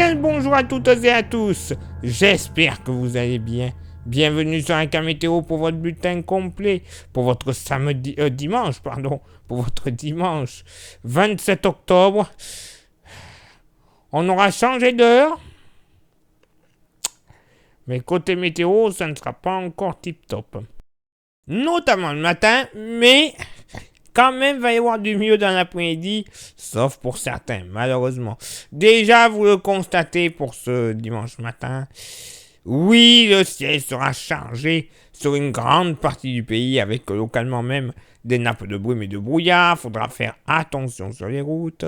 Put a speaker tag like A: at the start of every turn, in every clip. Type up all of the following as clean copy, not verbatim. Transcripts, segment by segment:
A: Bien le bonjour à toutes et à tous, j'espère que vous allez bien. Bienvenue sur un cas météo pour votre bulletin complet, pour votre dimanche, pour votre dimanche 27 octobre. On aura changé d'heure, mais côté météo, ça ne sera pas encore tip-top. Notamment le matin, mais quand même, va y avoir du mieux dans l'après-midi, sauf pour certains, malheureusement. Déjà, vous le constatez pour ce dimanche matin. Oui, le ciel sera chargé sur une grande partie du pays, avec localement même des nappes de brume et de brouillard. Faudra faire attention sur les routes.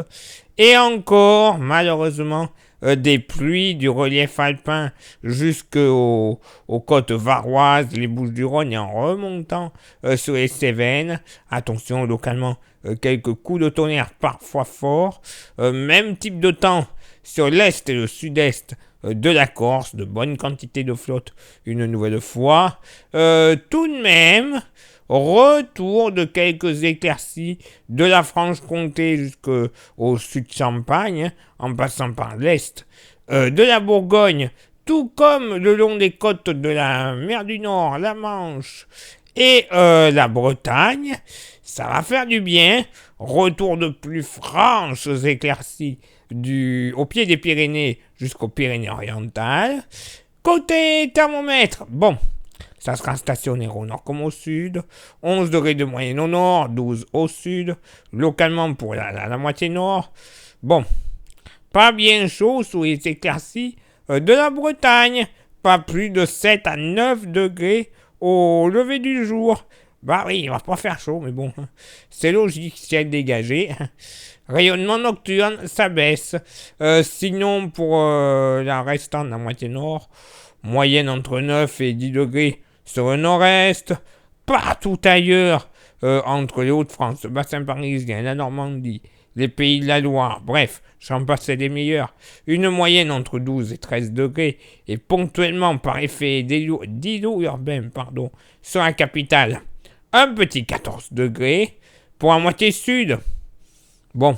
A: Et encore, malheureusement, des pluies du relief alpin jusqu'aux côtes varoises, les Bouches-du-Rhône et en remontant sur les Cévennes. Attention, localement, quelques coups de tonnerre parfois forts. Même type de temps sur l'est et le sud-est de la Corse, de bonnes quantités de flotte une nouvelle fois. Tout de même, retour de quelques éclaircies de la Franche-Comté jusqu'au sud de Champagne, en passant par l'est de la Bourgogne, tout comme le long des côtes de la mer du Nord, la Manche et la Bretagne. Ça va faire du bien. Retour de plus franches éclaircies au pied des Pyrénées jusqu'aux Pyrénées-Orientales. Côté thermomètre, bon, ça sera stationnaire au nord comme au sud. 11 degrés de moyenne au nord, 12 au sud. Localement pour la moitié nord. Bon, pas bien chaud sous les éclaircies de la Bretagne. Pas plus de 7 à 9 degrés au lever du jour. Bah oui, il va pas faire chaud, mais bon, c'est logique, ciel dégagé. Rayonnement nocturne, ça baisse. Sinon, pour la restante, la moitié nord, moyenne entre 9 et 10 degrés sur le nord-est. Partout ailleurs, entre les Hauts-de-France, le bassin parisien, la Normandie, les pays de la Loire, bref, j'en passe des meilleurs. Une moyenne entre 12 et 13 degrés, et ponctuellement, par effet d'îlot urbain, sur la capitale, un petit 14 degrés. Pour la moitié sud, bon,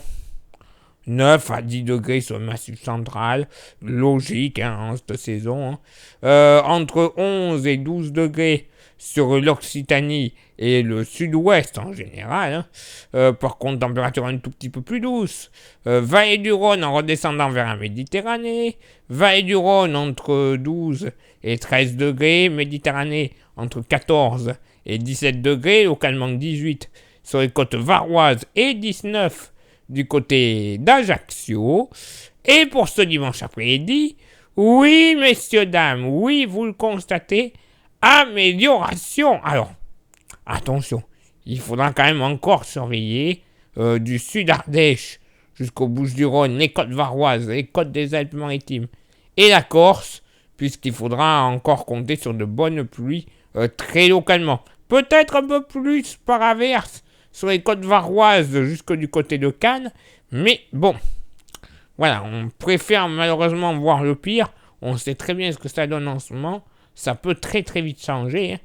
A: 9 à 10 degrés sur le massif central, logique en cette saison. Entre 11 et 12 degrés sur l'Occitanie et le sud-ouest en général. Par contre, température un tout petit peu plus douce. Vallée du Rhône en redescendant vers la Méditerranée. Vallée du Rhône entre 12 et 13 degrés. Méditerranée entre 14 et 17 degrés, localement 18 sur les côtes varoises et 19 du côté d'Ajaccio. Et pour ce dimanche après-midi, oui, messieurs, dames, oui, vous le constatez, amélioration. Alors, attention, il faudra quand même encore surveiller du sud Ardèche jusqu'aux Bouches-du-Rhône, les côtes varoises, les côtes des Alpes-Maritimes et la Corse, puisqu'il faudra encore compter sur de bonnes pluies très localement. Peut-être un peu plus par averse sur les côtes varoises jusque du côté de Cannes, mais bon, voilà, on préfère malheureusement voir le pire. On sait très bien ce que ça donne en ce moment. Ça peut très très vite changer.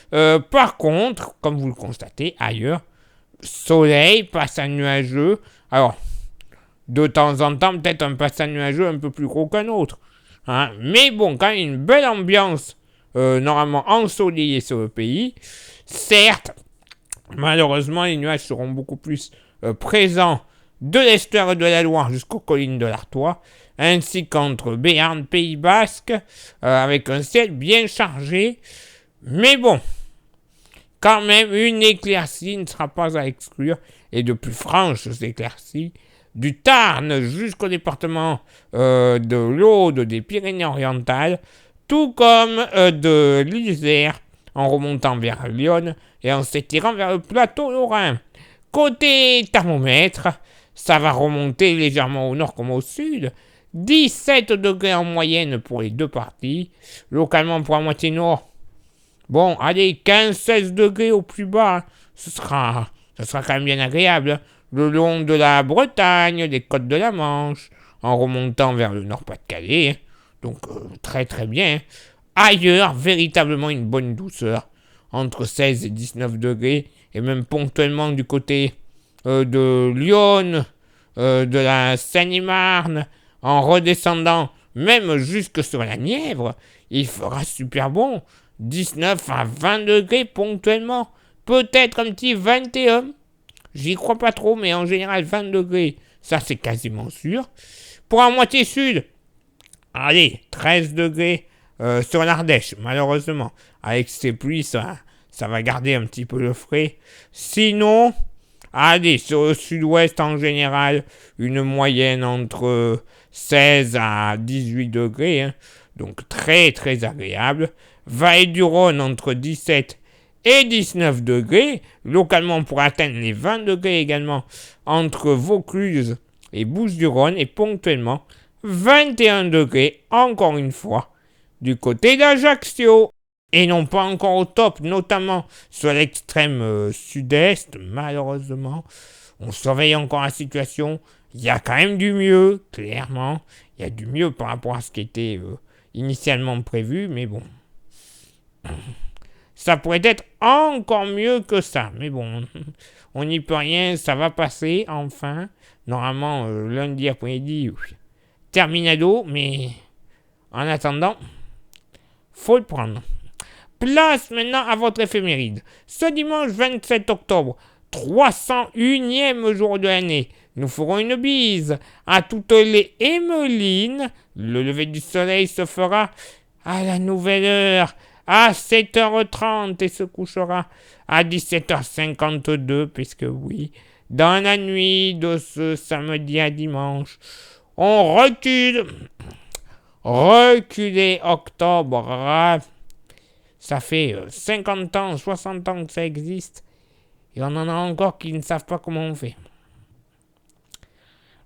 A: Par contre, comme vous le constatez ailleurs, soleil, passage nuageux. Alors, de temps en temps, peut-être un passage nuageux un peu plus gros qu'un autre. Hein. Mais bon, quand même une belle ambiance, normalement ensoleillée sur le pays. Certes, malheureusement, les nuages seront beaucoup plus présents de l'estuaire de la Loire jusqu'aux collines de l'Artois, ainsi qu'entre Béarn, Pays Basque, avec un ciel bien chargé. Mais bon, quand même, une éclaircie ne sera pas à exclure, et de plus franches éclaircies, du Tarn jusqu'au département de l'Aude, des Pyrénées-Orientales, tout comme de l'Isère, en remontant vers Lyon et en s'étirant vers le plateau lorrain. Côté thermomètre, ça va remonter légèrement au nord comme au sud. 17 degrés en moyenne pour les deux parties. Localement pour la moitié nord, bon, allez, 15-16 degrés au plus bas. Ce sera quand même bien agréable. Le long de la Bretagne, des côtes de la Manche, en remontant vers le Nord-Pas-de-Calais. Donc, très très bien. Ailleurs, véritablement une bonne douceur, entre 16 et 19 degrés, et même ponctuellement du côté de Lyon, de la Seine-et-Marne, en redescendant même jusque sur la Nièvre, il fera super bon. 19 à 20 degrés ponctuellement. Peut-être un petit 21. J'y crois pas trop, mais en général 20 degrés, ça c'est quasiment sûr. Pour la moitié sud, allez, 13 degrés sur l'Ardèche, malheureusement. Avec ces pluies, ça va garder un petit peu le frais. Sinon, allez, sur le sud-ouest en général, une moyenne entre 16 à 18 degrés. Hein, donc très très agréable. Vallée du Rhône entre 17 et 19 degrés. Localement pour atteindre les 20 degrés également entre Vaucluse et Bouches-du-Rhône. Et ponctuellement 21 degrés, encore une fois, du côté d'Ajaccio. Et non pas encore au top, notamment sur l'extrême sud-est, malheureusement. On surveille encore la situation. Il y a quand même du mieux, clairement. Il y a du mieux par rapport à ce qui était initialement prévu, mais bon. Ça pourrait être encore mieux que ça, mais bon, on n'y peut rien, ça va passer, enfin. Normalement, lundi après-midi, terminado, mais en attendant, faut le prendre. Place maintenant à votre éphéméride. Ce dimanche 27 octobre, 301e jour de l'année, nous ferons une bise à toutes les Emmelines. Le lever du soleil se fera à la nouvelle heure, à 7h30 et se couchera à 17h52, puisque oui, dans la nuit de ce samedi à dimanche, on reculé octobre. Ça fait 50 ans, 60 ans que ça existe. Et on en a encore qui ne savent pas comment on fait.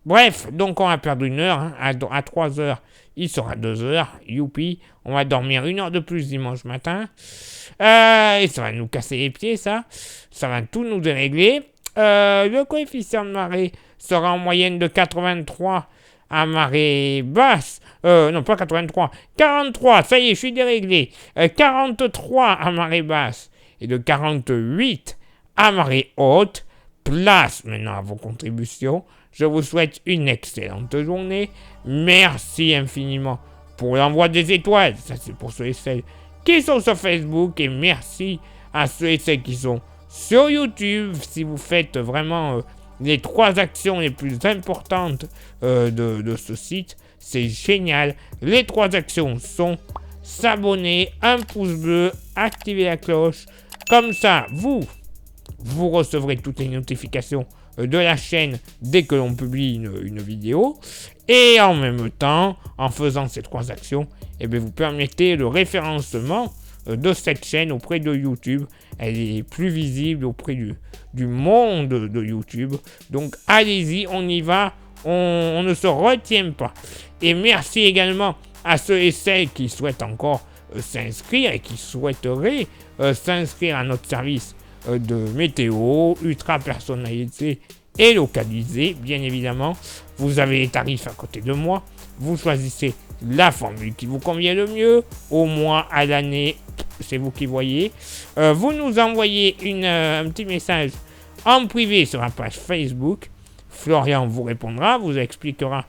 A: Bref, donc on va perdre une heure. Hein. À 3 heures, il sera 2 heures. Youpi. On va dormir 1 heure de plus dimanche matin. Et ça va nous casser les pieds, ça. Ça va tout nous dérégler. Le coefficient de marée sera en moyenne de 83 à marée basse. Non, pas 83. 43, ça y est, je suis déréglé. 43 à marée basse et de 48 à marée haute. Place maintenant à vos contributions. Je vous souhaite une excellente journée. Merci infiniment pour l'envoi des étoiles. Ça, c'est pour ceux et celles qui sont sur Facebook. Et merci à ceux et celles qui sont sur YouTube. Si vous faites vraiment les 3 actions les plus importantes de ce site, c'est génial. Les 3 actions sont s'abonner, un pouce bleu, activer la cloche. Comme ça, vous recevrez toutes les notifications de la chaîne dès que l'on publie une vidéo. Et en même temps, en faisant ces 3 actions, vous permettez le référencement de cette chaîne auprès de YouTube. Elle est plus visible auprès du monde de YouTube. Donc allez-y, on y va, on ne se retient pas. Et merci également à ceux et celles qui souhaitent encore s'inscrire et qui souhaiteraient s'inscrire à notre service de météo, ultra personnalisé et localisé, bien évidemment. Vous avez les tarifs à côté de moi. Vous choisissez la formule qui vous convient le mieux, au mois, à l'année, c'est vous qui voyez. Vous nous envoyez un petit message en privé sur la page Facebook. Florian vous répondra, vous expliquera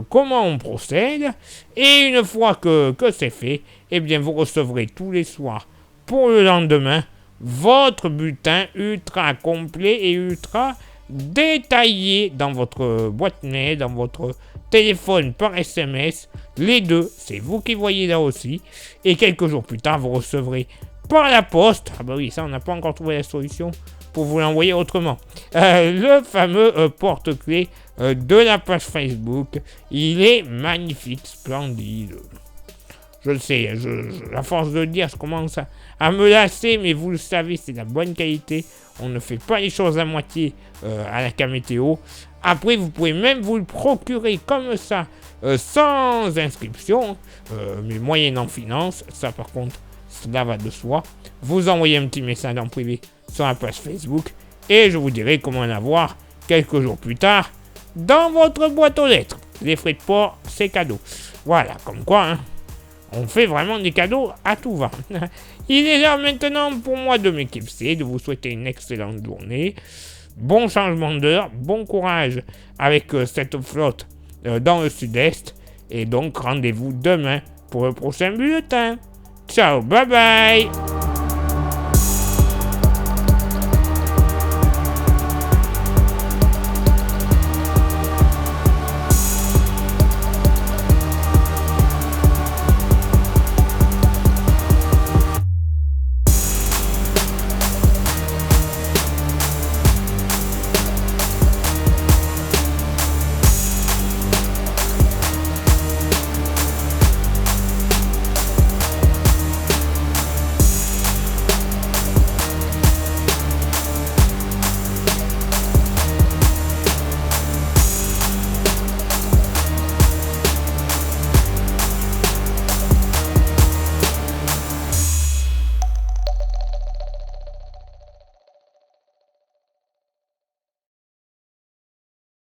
A: comment on procède. Et une fois que c'est fait, vous recevrez tous les soirs pour le lendemain votre bulletin ultra complet et ultra détaillé dans votre boîte mail, dans votre téléphone par SMS. Les deux, c'est vous qui voyez là aussi. Et quelques jours plus tard, vous recevrez par la poste, ah bah oui, ça on n'a pas encore trouvé la solution pour vous l'envoyer autrement, le fameux porte-clés de la page Facebook. Il est magnifique, splendide. Je le sais, à force de le dire, je commence à me lasser, mais vous le savez, c'est de la bonne qualité. On ne fait pas les choses à moitié à la Camétéo. Après, vous pouvez même vous le procurer comme ça, sans inscription, mais moyennant finance. Ça, par contre, cela va de soi. Vous envoyez un petit message en privé sur la page Facebook et je vous dirai comment l'avoir quelques jours plus tard dans votre boîte aux lettres. Les frais de port, c'est cadeau. Voilà, comme quoi, hein. On fait vraiment des cadeaux à tout va. Il est l'heure maintenant pour moi de m'éclipser, de vous souhaiter une excellente journée. Bon changement d'heure, bon courage avec cette flotte dans le sud-est. Et donc rendez-vous demain pour le prochain bulletin. Ciao, bye bye.